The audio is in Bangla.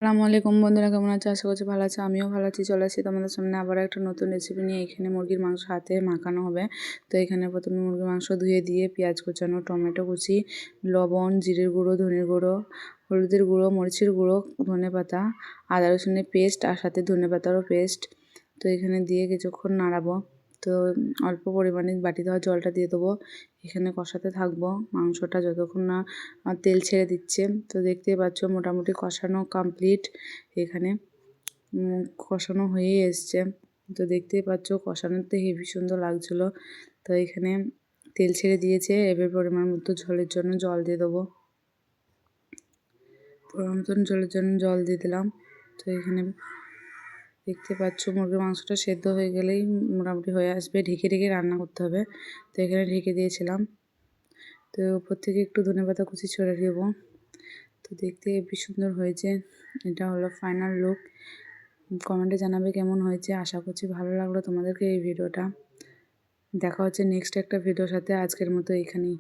আসসালামু আলাইকুম বন্ধুরা, কেমন আছো? আশা করছি ভালো আছো। আমিও ভালো আছি। চলে আসছি তোমাদের সামনে আবার একটা নতুন রেসিপি নিয়ে। এখানে মুরগির মাংস হাতে মাখানো হবে। তো এখানে প্রথমে মুরগির মাংস ধুয়ে দিয়ে পেঁয়াজ কুচানো, টমেটো কুচি, লবণ, জিরের গুঁড়ো, ধনের গুঁড়ো, হলুদের গুঁড়ো, মরিচের গুঁড়ো, ধনেপাতা, আদা রসুনের পেস্ট আর সাথে ধনেপাতারও পেস্ট। তো এখানে দিয়ে কিছুক্ষণ নাড়াবো। তো অল্প পরিমাণে বাটি দেওয়া জলটা দিয়ে দেবো। এখানে কষাতে থাকবো মাংসটা যতক্ষণ না তেল ছেড়ে দিচ্ছে। তো দেখতেই পাচ্ছ মোটামুটি কষানো কমপ্লিট। এখানে কষানো হয়েই এসছে। তো দেখতেই পাচ্ছ কষানোতে হেবি সুন্দর লাগছিলো। তো এখানে তেল ছেড়ে দিয়েছে। এবার পরিমাণ মতো ঝোলের জন্য জল দিয়ে দেবো। পরিমাণ মতন ঝোলের জন্য জল দিয়ে দিলাম। তো এখানে দেখতে পাচ্ছ মুরগির মাংসটা সেদ্ধ হয়ে গেলেই মোটামুটি হয়ে আসবে। ঢেকে ঢেকে রান্না করতে হবে। তো এখানে ঢেকে দিয়েছিলাম। তো উপর থেকে একটু ধনেপাতা কুচি ছড়িয়ে দেবো। তো দেখতে হেবি সুন্দর হয়েছে। এটা হলো ফাইনাল লুক। কমেন্টে জানাবে কেমন হয়েছে। আশা করছি ভালো লাগলো তোমাদেরকে এই ভিডিওটা। দেখা হচ্ছে নেক্সট একটা ভিডিওর সাথে। আজকের মতো এখানেই।